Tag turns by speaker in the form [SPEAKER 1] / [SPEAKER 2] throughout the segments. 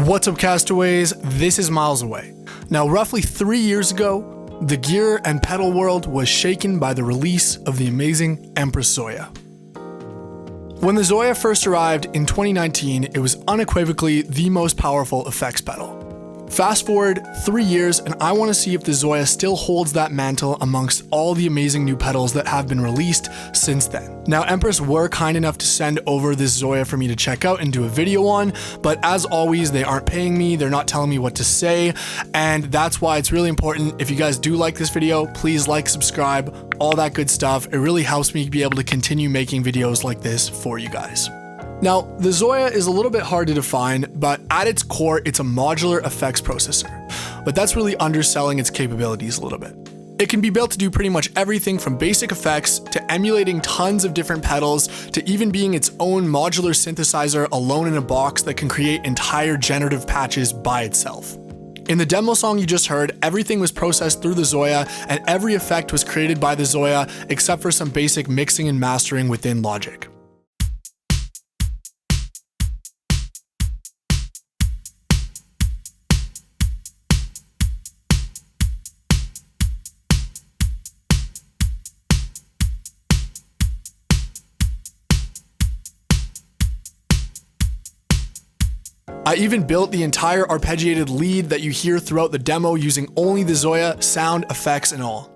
[SPEAKER 1] What's up, castaways? This is Miles Away. Now, roughly 3 years ago, the gear and pedal world was shaken by the release of the amazing Empress ZOIA. When the ZOIA first arrived in 2019, it was unequivocally the most powerful effects pedal. Fast forward 3 years, and I want to see if the ZOIA still holds that mantle amongst all the amazing new pedals that have been released since then. Now, Empress were kind enough to send over this ZOIA for me to check out and do a video on, but as always, they aren't paying me, they're not telling me what to say, and that's why it's really important. If you guys do like this video, please like, subscribe, all that good stuff. It really helps me be able to continue making videos like this for you guys. Now, the ZOIA is a little bit hard to define, but at its core, it's a modular effects processor. But that's really underselling its capabilities a little bit. It can be built to do pretty much everything from basic effects to emulating tons of different pedals to even being its own modular synthesizer alone in a box that can create entire generative patches by itself. In the demo song you just heard, everything was processed through the ZOIA and every effect was created by the ZOIA except for some basic mixing and mastering within Logic. I even built the entire arpeggiated lead that you hear throughout the demo using only the ZOIA, sound effects and all.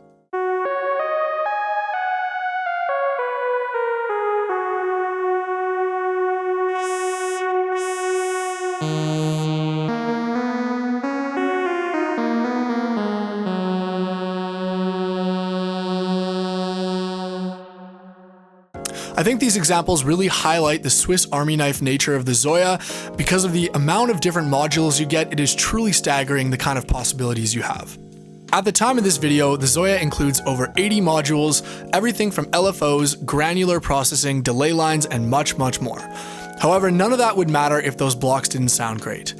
[SPEAKER 1] I think these examples really highlight the Swiss Army knife nature of the ZOIA. Because of the amount of different modules you get, it is truly staggering the kind of possibilities you have. At the time of this video, the ZOIA includes over 80 modules, everything from LFOs, granular processing, delay lines, and much, much more. However, none of that would matter if those blocks didn't sound great.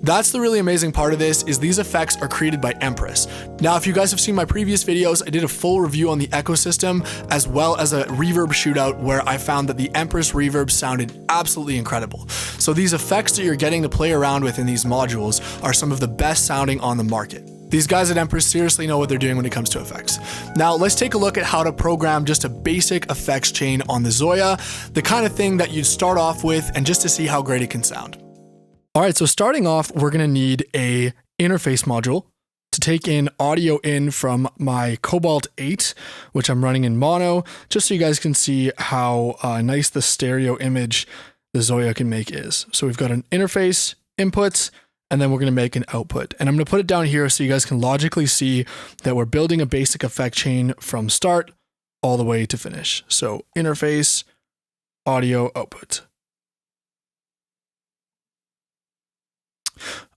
[SPEAKER 1] That's the really amazing part of this, is these effects are created by Empress. Now, if you guys have seen my previous videos, I did a full review on the ecosystem as well as a reverb shootout where I found that the Empress reverb sounded absolutely incredible. So these effects that you're getting to play around with in these modules are some of the best sounding on the market. These guys at Empress seriously know what they're doing when it comes to effects. Now, let's take a look at how to program just a basic effects chain on the ZOIA, the kind of thing that you'd start off with and just to see how great it can sound. All right, so starting off, we're gonna need a interface module to take in audio in from my Cobalt 8, which I'm running in mono, just so you guys can see how nice the stereo image the ZOIA can make is. So we've got an interface, inputs, and then we're gonna make an output. And I'm gonna put it down here so you guys can logically see that we're building a basic effect chain from start all the way to finish. So interface, audio, output.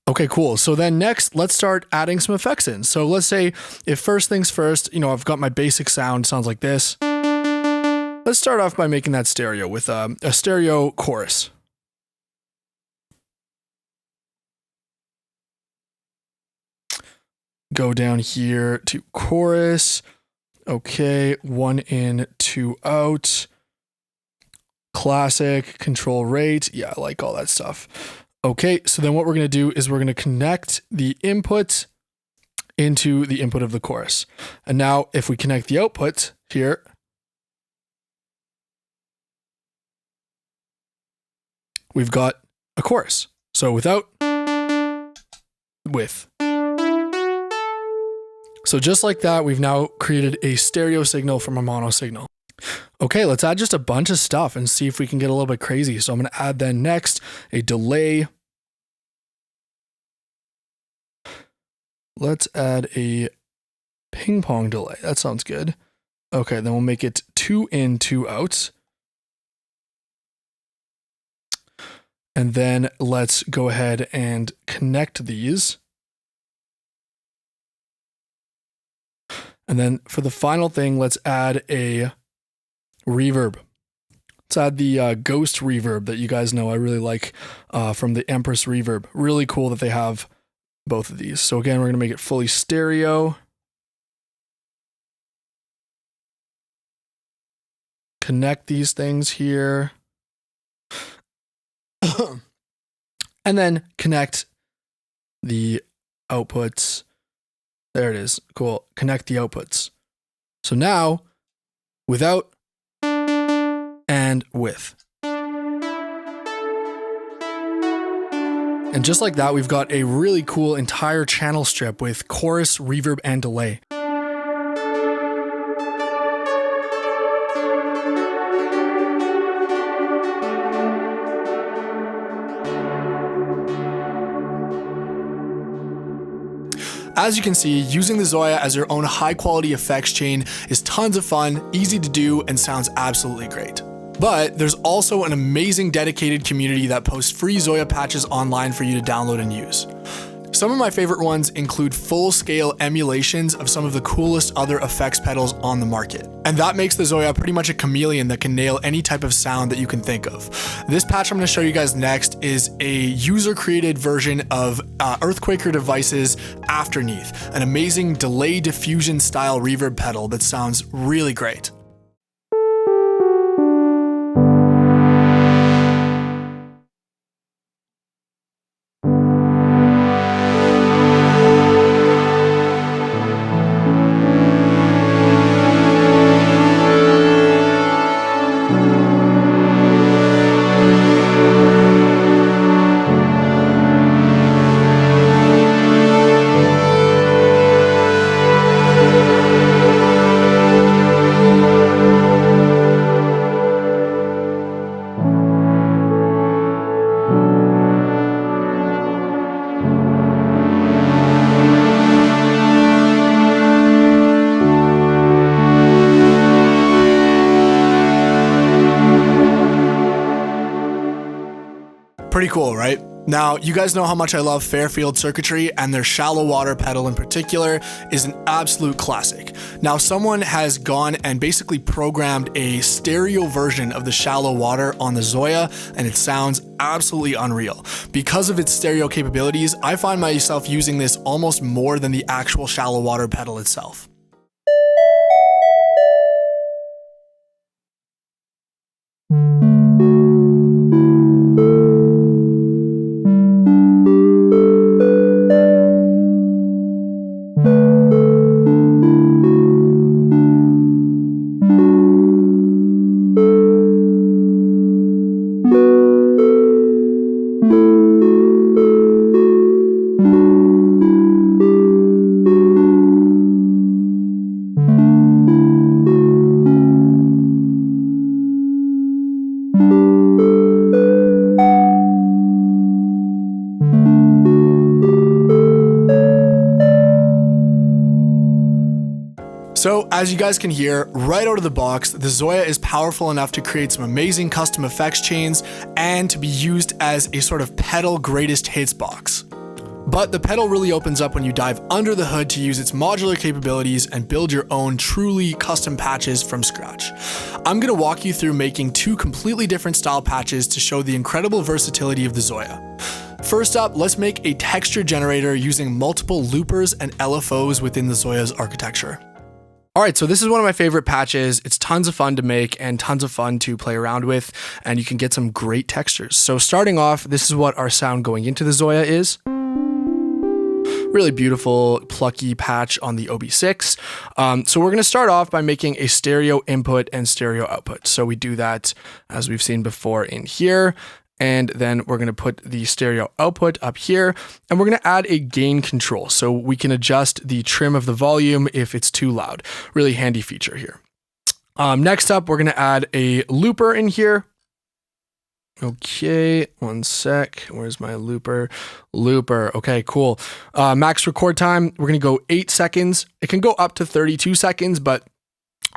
[SPEAKER 1] Okay, cool. So then next, let's start adding some effects in. So let's say if first things first, I've got my basic sound, sounds like this. Let's start off by making that stereo with a stereo chorus. Go down here to chorus. Okay, 1 in, 2 out. Classic, control rate. Yeah, I like all that stuff. Okay, so then what we're going to do is we're going to connect the input into the input of the chorus. And now if we connect the output here, we've got a chorus. So without, with. So just like that, we've now created a stereo signal from a mono signal. Okay, let's add just a bunch of stuff and see if we can get a little bit crazy. So I'm going to add then next a delay. Let's add a ping pong delay. That sounds good. Okay, then we'll make it 2 in, 2 out. And then let's go ahead and connect these. And then for the final thing, let's add a reverb. Let's add the ghost reverb that you guys know I really like from the Empress reverb. Really cool that they have both of these. So again, we're going to make it fully stereo. Connect these things here. And then connect the outputs. There it is. Cool. Connect the outputs. So now, without and with. And just like that, we've got a really cool entire channel strip with chorus, reverb, and delay. As you can see, using the ZOIA as your own high-quality effects chain is tons of fun, easy to do, and sounds absolutely great. But there's also an amazing dedicated community that posts free ZOIA patches online for you to download and use. Some of my favorite ones include full-scale emulations of some of the coolest other effects pedals on the market. And that makes the ZOIA pretty much a chameleon that can nail any type of sound that you can think of. This patch I'm going to show you guys next is a user-created version of Earthquaker Device's Afterneath, an amazing delay diffusion style reverb pedal that sounds really great. Pretty cool, right? Now, you guys know how much I love Fairfield Circuitry, and their shallow water pedal in particular is an absolute classic. Now, someone has gone and basically programmed a stereo version of the shallow water on the ZOIA, and it sounds absolutely unreal. Because of its stereo capabilities, I find myself using this almost more than the actual shallow water pedal itself. So as you guys can hear, right out of the box, the ZOIA is powerful enough to create some amazing custom effects chains and to be used as a sort of pedal greatest hits box. But the pedal really opens up when you dive under the hood to use its modular capabilities and build your own truly custom patches from scratch. I'm going to walk you through making two completely different style patches to show the incredible versatility of the ZOIA. First up, let's make a texture generator using multiple loopers and LFOs within the ZOIA's architecture. All right, so this is one of my favorite patches. It's tons of fun to make and tons of fun to play around with, and you can get some great textures. So starting off, this is what our sound going into the ZOIA is. Really beautiful, plucky patch on the OB6. So we're gonna start off by making a stereo input and stereo output. So we do that as we've seen before in here. And then we're going to put the stereo output up here, and we're going to add a gain control so we can adjust the trim of the volume if it's too loud. Really handy feature here. Next up, we're going to add a looper in here. Okay, one sec. Where's my looper? Looper. Okay, cool. Max record time, we're going to go 8 seconds. It can go up to 32 seconds, but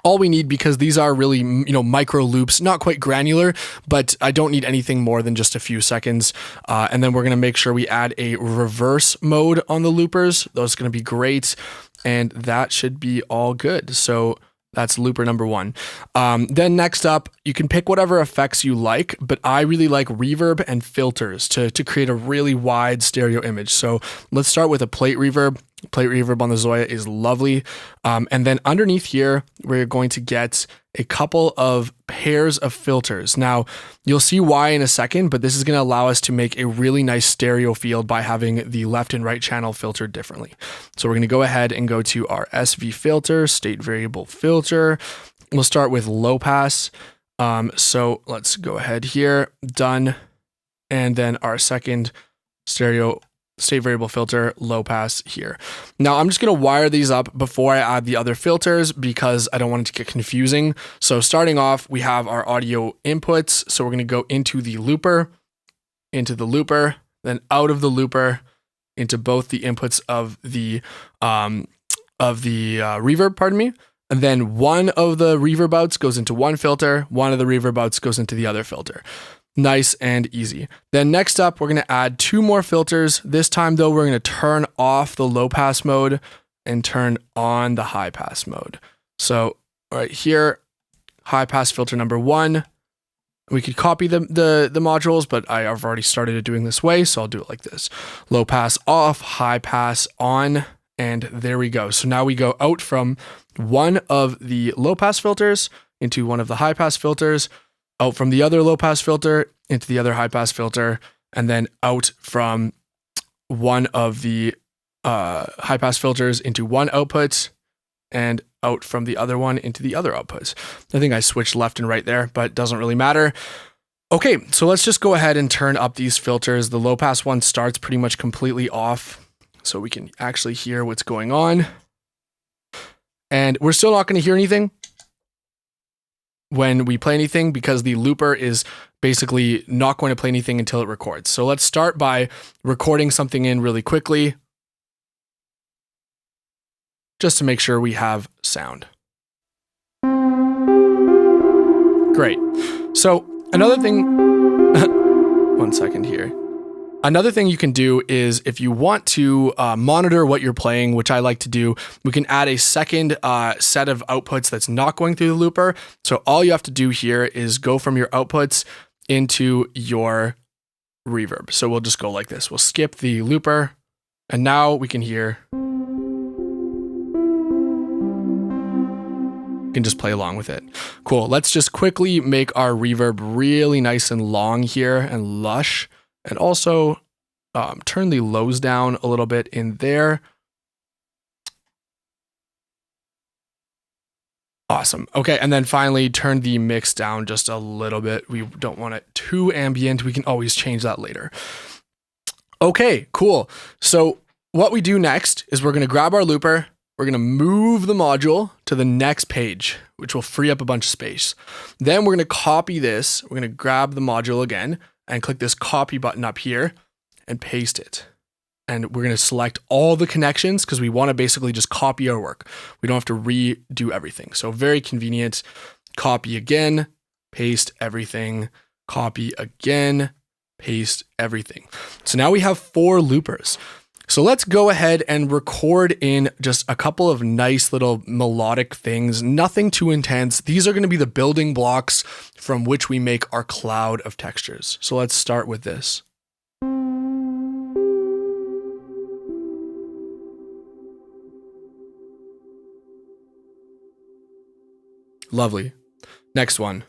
[SPEAKER 1] all we need, because these are really, micro loops, not quite granular, but I don't need anything more than just a few seconds. And then we're going to make sure we add a reverse mode on the loopers. Those are going to be great. And that should be all good. So that's looper number one. Then next up, you can pick whatever effects you like, but I really like reverb and filters to create a really wide stereo image. So let's start with a plate reverb. Plate reverb on the ZOIA is lovely. And then underneath here, we're going to get a couple of pairs of filters. Now, you'll see why in a second, but this is going to allow us to make a really nice stereo field by having the left and right channel filtered differently. So we're going to go ahead and go to our SV filter, state variable filter. We'll start with low pass. So let's go ahead here, done. And then our second stereo state variable filter, low pass here. Now I'm just going to wire these up before I add the other filters because I don't want it to get confusing. So starting off, we have our audio inputs. So we're going to go into the looper, then out of the looper into both the inputs of the reverb, pardon me. And then one of the reverb outs goes into one filter, one of the reverb outs goes into the other filter. Nice and easy. Then next up, we're going to add 2 more filters. This time though, we're going to turn off the low pass mode and turn on the high pass mode. So right here, high pass filter number 1. We could copy the modules, but I have already started it doing this way. So I'll do it like this. Low pass off, high pass on, and there we go. So now we go out from one of the low pass filters into one of the high pass filters, out from the other low pass filter into the other high pass filter, and then out from one of the high pass filters into one output and out from the other one into the other outputs. I think I switched left and right there, but it doesn't really matter. Okay, so let's just go ahead and turn up these filters. The low pass one starts pretty much completely off, so we can actually hear what's going on. And we're still not going to hear anything when we play anything because the looper is basically not going to play anything until it records. So let's start by recording something in really quickly, just to make sure we have sound. Great. So another thing, one second here. Another thing you can do is if you want to monitor what you're playing, which I like to do, we can add a second set of outputs that's not going through the looper. So all you have to do here is go from your outputs into your reverb. So we'll just go like this. We'll skip the looper and now we can hear. You can just play along with it. Cool. Let's just quickly make our reverb really nice and long here and lush. And also turn the lows down a little bit in there. Awesome. Okay, and then finally turn the mix down just a little bit. We don't want it too ambient. We can always change that later. Okay, cool. So what we do next is we're going to grab our looper. We're going to move the module to the next page, which will free up a bunch of space. Then we're going to copy this. We're going to grab the module again and click this copy button up here and paste it. And we're going to select all the connections because we want to basically just copy our work. We don't have to redo everything. So very convenient. Copy again, paste everything, copy again, paste everything. So now we have 4 loopers. So let's go ahead and record in just a couple of nice little melodic things, nothing too intense. These are going to be the building blocks from which we make our cloud of textures. So let's start with this. Lovely. Next one.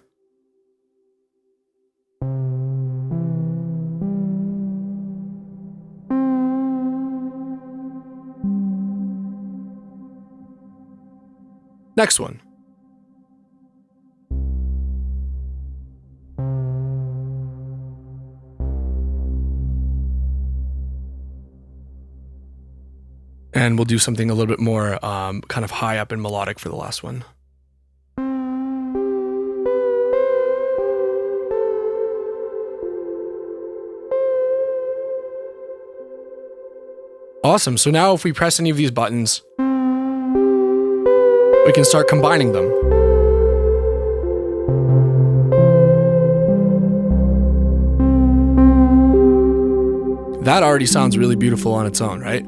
[SPEAKER 1] Next one. And we'll do something a little bit more kind of high up and melodic for the last one. Awesome. So now if we press any of these buttons, we can start combining them. That already sounds really beautiful on its own, right?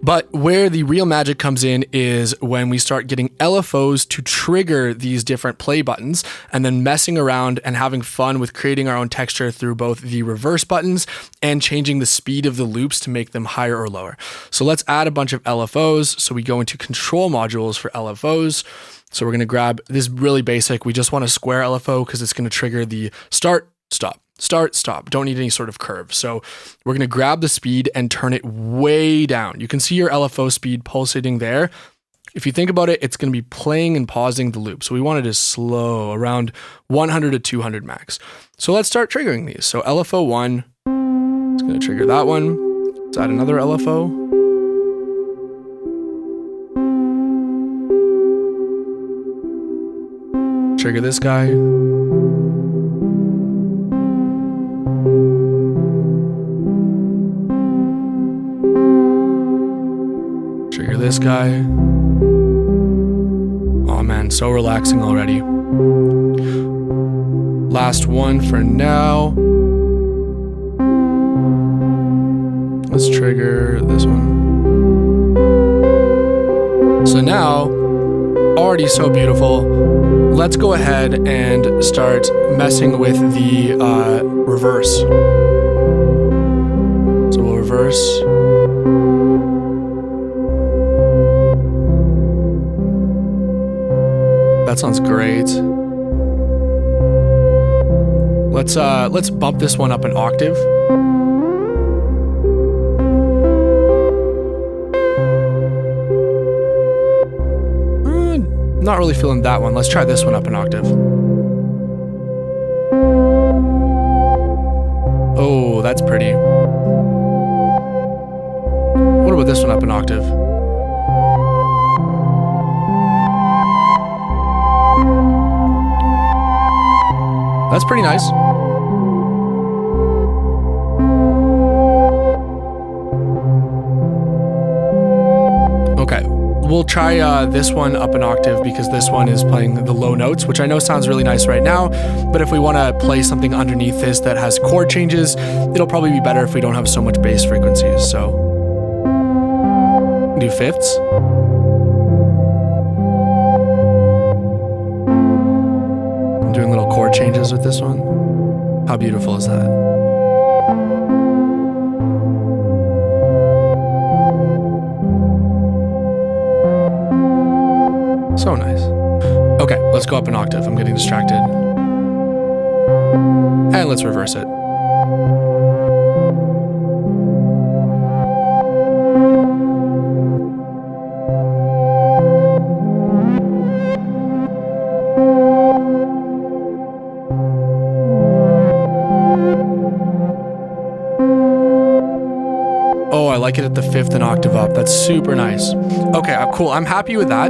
[SPEAKER 1] But where the real magic comes in is when we start getting LFOs to trigger these different play buttons and then messing around and having fun with creating our own texture through both the reverse buttons and changing the speed of the loops to make them higher or lower. So let's add a bunch of LFOs. So we go into control modules for LFOs. So we're going to grab this really basic. We just want a square LFO because it's going to trigger the start, stop. Start, stop. Don't need any sort of curve. So we're going to grab the speed and turn it way down. You can see your LFO speed pulsating there. If you think about it, it's going to be playing and pausing the loop. So we want it as slow, around 100 to 200 max. So let's start triggering these. So LFO 1, it's going to trigger that one. Let's add another LFO. Trigger this guy. Trigger this guy. Oh man, so relaxing already. Last one for now. Let's trigger this one. So now, already so beautiful. Let's go ahead and start messing with the reverse. So we'll reverse. That sounds great. Let's bump this one up an octave. Not really feeling that one. Let's try this one up an octave. Oh, that's pretty. What about this one up an octave? That's pretty nice. Okay, we'll try this one up an octave because this one is playing the low notes, which I know sounds really nice right now, but if we want to play something underneath this that has chord changes, it'll probably be better if we don't have so much bass frequencies. So, do fifths. Doing little chord changes with this one. How beautiful is that? So nice. Okay, let's go up an octave. I'm getting distracted. And let's reverse it. Oh, I like it at the fifth and octave up. That's super nice. Okay, cool. I'm happy with that.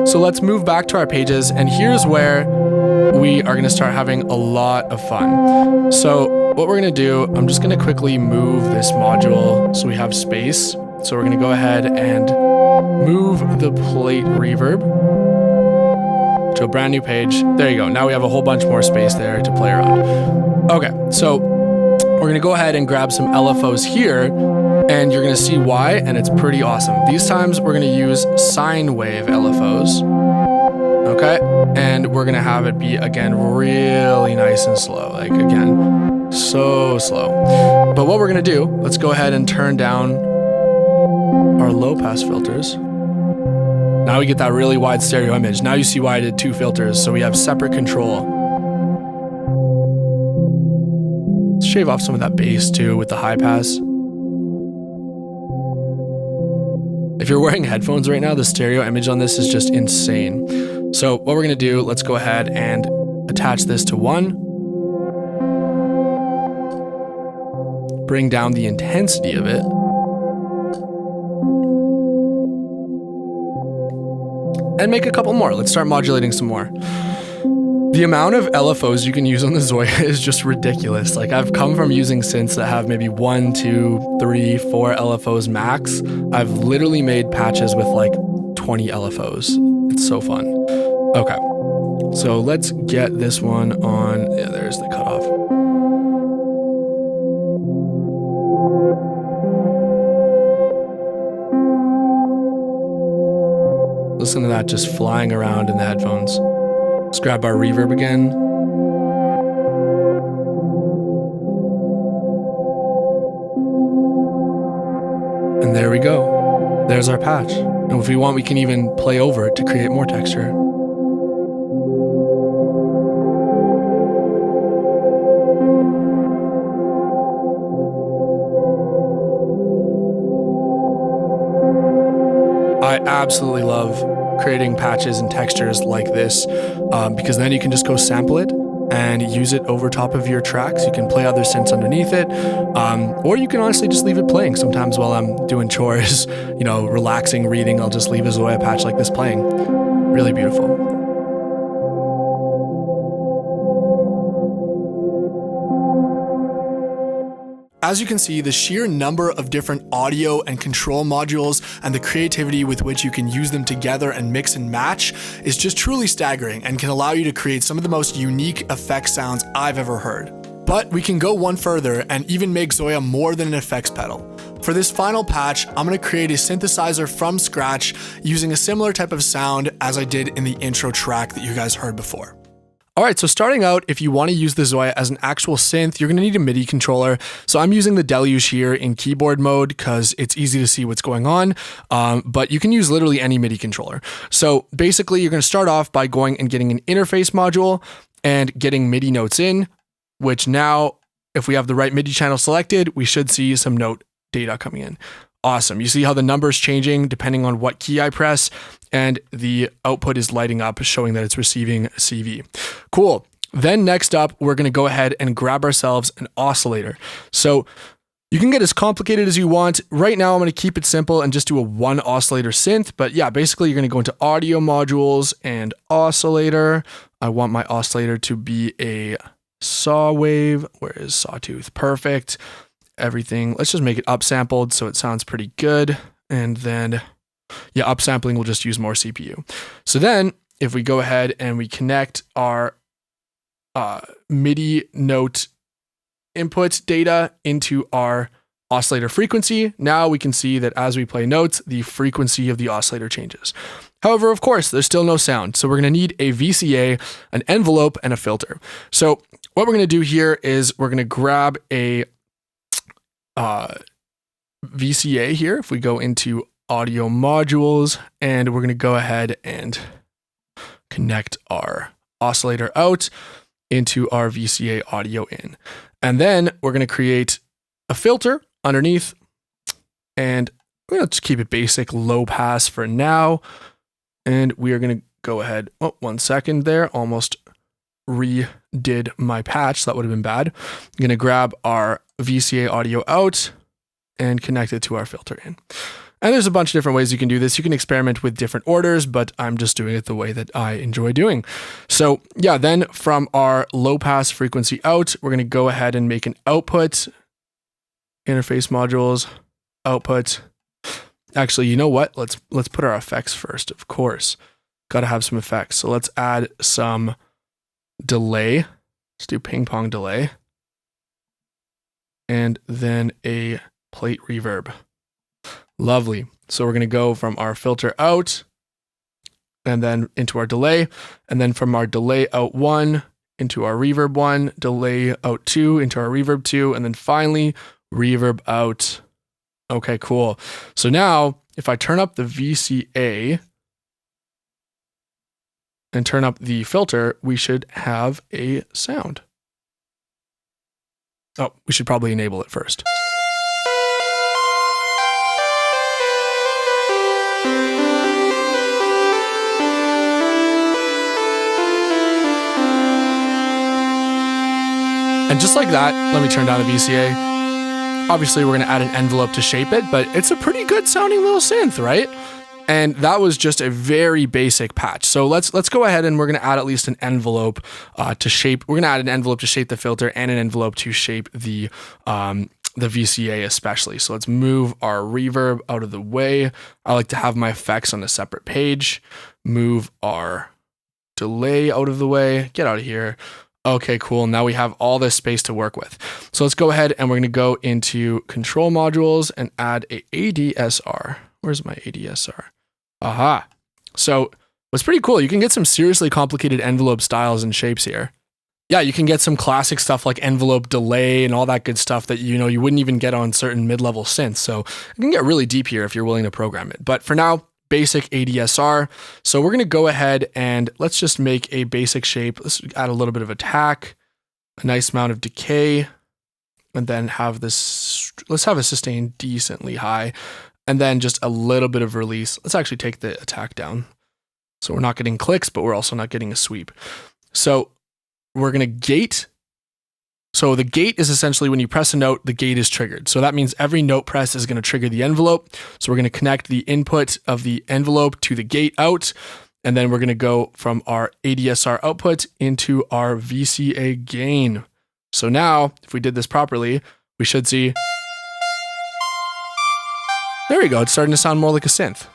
[SPEAKER 1] So let's move back to our pages, and here's where we are going to start having a lot of fun. So what we're going to do, I'm just going to quickly move this module so we have space. So we're going to go ahead and move the plate reverb to a brand new page. There you go. Now we have a whole bunch more space there to play around. Okay, so we're going to go ahead and grab some LFOs here, and you're going to see why, and it's pretty awesome. These times we're going to use sine wave LFOs, okay? And we're going to have it be, again, really nice and slow. Like, again, so slow. But what we're going to do, let's go ahead and turn down our low pass filters. Now we get that really wide stereo image. Now you see why I did 2 filters, so we have separate control. Let's shave off some of that bass too with the high pass. If you're wearing headphones right now, the stereo image on this is just insane. So what we're gonna do, let's go ahead and attach this to 1. Bring down the intensity of it. And make a couple more. Let's start modulating some more. The amount of LFOs you can use on the ZOIA is just ridiculous. Like, I've come from using synths that have maybe 1, 2, 3, 4 LFOs max. I've literally made patches with like 20 LFOs. It's so fun. Okay, so let's get this one on. Yeah, there's the cutoff. Listen to that just flying around in the headphones. Let's grab our reverb again. And there we go. There's our patch. And if we want, we can even play over it to create more texture. I absolutely love creating patches and textures like this because then you can just go sample it and use it over top of your tracks. You can play other synths underneath it, or you can honestly just leave it playing. Sometimes while I'm doing chores, relaxing, reading, I'll just leave a ZOIA patch like this playing. Really beautiful. As you can see, the sheer number of different audio and control modules and the creativity with which you can use them together and mix and match is just truly staggering and can allow you to create some of the most unique effect sounds I've ever heard. But we can go one further and even make ZOIA more than an effects pedal. For this final patch, I'm going to create a synthesizer from scratch using a similar type of sound as I did in the intro track that you guys heard before. All right, so starting out, if you want to use the ZOIA as an actual synth, you're going to need a MIDI controller. So I'm using the Deluge here in keyboard mode because it's easy to see what's going on, but you can use literally any MIDI controller. So basically, you're going to start off by going and getting an interface module and getting MIDI notes in, which now, if we have the right MIDI channel selected, we should see some note data coming in. Awesome. You see how the number's changing depending on what key I press, and the output is lighting up, showing that it's receiving CV. Cool. Then next up, we're going to go ahead and grab ourselves an oscillator. So you can get as complicated as you want. Right now, I'm going to keep it simple and just do a one oscillator synth. But yeah, basically you're going to go into audio modules and oscillator. I want my oscillator to be a saw wave. Where is sawtooth? Perfect. Everything. Let's just make it upsampled so it sounds pretty good. And then, yeah, upsampling will just use more CPU. So then if we go ahead and we connect our MIDI note input data into our oscillator frequency, now we can see that as we play notes, the frequency of the oscillator changes. However, of course, there's still no sound. So we're going to need a VCA, an envelope, and a filter. So what we're going to do here is we're going to grab a VCA here. If we go into audio modules, and we're going to go ahead and connect our oscillator out into our VCA audio in. And then we're going to create a filter underneath, and we're going to keep it basic, low pass for now. And we are going to go ahead. Oh, 1 second there. Almost redid my patch. That would have been bad. I'm going to grab our VCA audio out and connect it to our filter in. And there's a bunch of different ways you can do this. You can experiment with different orders, but I'm just doing it the way that I enjoy doing. So yeah, then from our low pass frequency out, we're going to go ahead and make an output, interface modules, output. Actually, you know what? Let's put our effects first, of course. Got to have some effects. So let's add some delay. Let's do ping pong delay. And then a plate reverb. Lovely. So we're going to go from our filter out and then into our delay, and then from our delay out 1 into our reverb 1, delay out 2 into our reverb 2, and then finally reverb out. Okay, cool. So now if I turn up the VCA and turn up the filter, we should have a sound. Oh, we should probably enable it first. And just like that, let me turn down the VCA. Obviously, we're going to add an envelope to shape it, but it's a pretty good sounding little synth, right? And that was just a very basic patch. So let's go ahead and we're going to add at least an envelope to shape. We're going to add an envelope to shape the filter and an envelope to shape the VCA especially. So let's move our reverb out of the way. I like to have my effects on a separate page. Move our delay out of the way. Get out of here. Okay, cool. Now we have all this space to work with. So let's go ahead and we're going to go into control modules and add a ADSR. Where's my ADSR? Aha. So what's pretty cool, you can get some seriously complicated envelope styles and shapes here. Yeah, you can get some classic stuff like envelope delay and all that good stuff that you wouldn't even get on certain mid-level synths. So it can get really deep here if you're willing to program it. But for now, basic ADSR. So we're going to go ahead and let's just make a basic shape. Let's add a little bit of attack, a nice amount of decay, and then have this, let's have a sustain decently high, and then just a little bit of release. Let's actually take the attack down. So we're not getting clicks, but we're also not getting a sweep. So we're going to gate. So the gate is essentially when you press a note, the gate is triggered. So that means every note press is going to trigger the envelope. So we're going to connect the input of the envelope to the gate out. And then we're going to go from our ADSR output into our VCA gain. So now if we did this properly, we should see, there we go. It's starting to sound more like a synth.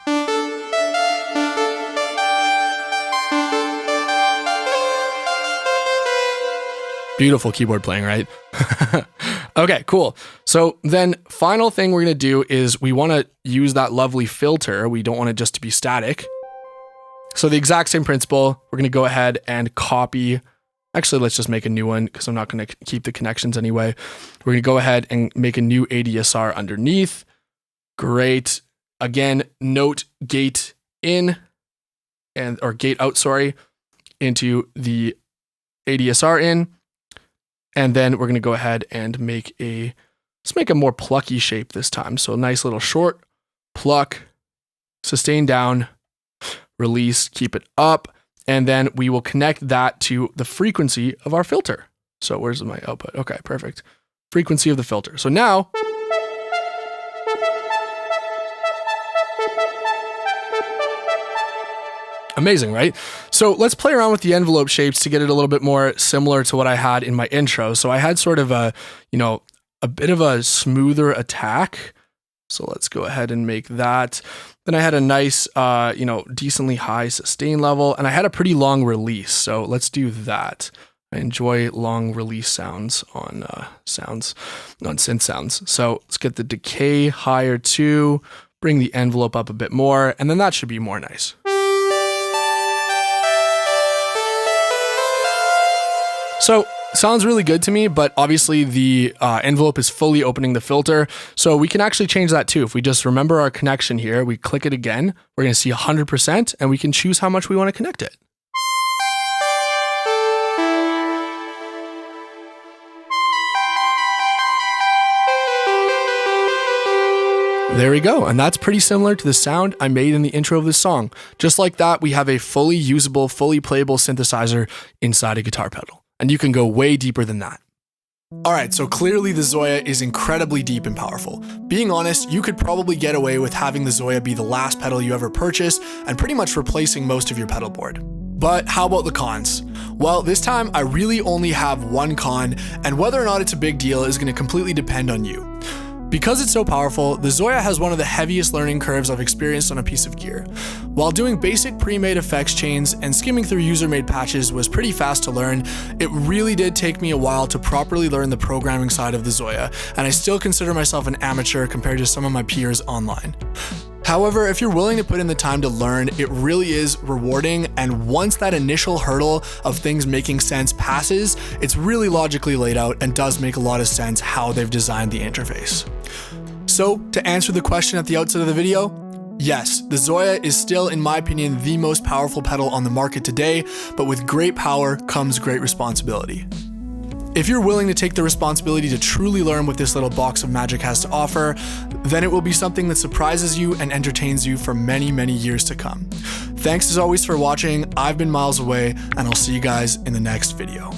[SPEAKER 1] Beautiful keyboard playing, right? Okay, cool. So then final thing we're going to do is we want to use that lovely filter. We don't want it just to be static. So the exact same principle, we're going to go ahead and copy. Actually, let's just make a new one because I'm not going to keep the connections anyway. We're going to go ahead and make a new ADSR underneath. Great. Again, note gate in or gate out, sorry, into the ADSR in. And then we're going to go ahead and let's make a more plucky shape this time. So nice little short, pluck, sustain down, release, keep it up. And then we will connect that to the frequency of our filter. So where's my output? Okay, perfect. Frequency of the filter. So now, amazing, right? So let's play around with the envelope shapes to get it a little bit more similar to what I had in my intro. So I had sort of a bit of a smoother attack. So let's go ahead and make that. Then I had a nice, decently high sustain level, and I had a pretty long release. So let's do that. I enjoy long release sounds on synth sounds. So let's get the decay higher too, bring the envelope up a bit more, and then that should be more nice. So sounds really good to me, but obviously the envelope is fully opening the filter. So we can actually change that too. If we just remember our connection here, we click it again, we're going to see 100%, and we can choose how much we want to connect it. There we go, and that's pretty similar to the sound I made in the intro of this song. Just like that, we have a fully usable, fully playable synthesizer inside a guitar pedal. And you can go way deeper than that. Alright, so clearly the ZOIA is incredibly deep and powerful. Being honest, you could probably get away with having the ZOIA be the last pedal you ever purchase and pretty much replacing most of your pedal board. But how about the cons? Well, this time I really only have one con, and whether or not it's a big deal is going to completely depend on you. Because it's so powerful, the ZOIA has one of the heaviest learning curves I've experienced on a piece of gear. While doing basic pre-made effects chains and skimming through user-made patches was pretty fast to learn, it really did take me a while to properly learn the programming side of the ZOIA, and I still consider myself an amateur compared to some of my peers online. However, if you're willing to put in the time to learn, it really is rewarding, and once that initial hurdle of things making sense passes, it's really logically laid out and does make a lot of sense how they've designed the interface. So, to answer the question at the outset of the video, yes, the ZOIA is still, in my opinion, the most powerful pedal on the market today, but with great power comes great responsibility. If you're willing to take the responsibility to truly learn what this little box of magic has to offer, then it will be something that surprises you and entertains you for many, many years to come. Thanks as always for watching. I've been Miles Away, and I'll see you guys in the next video.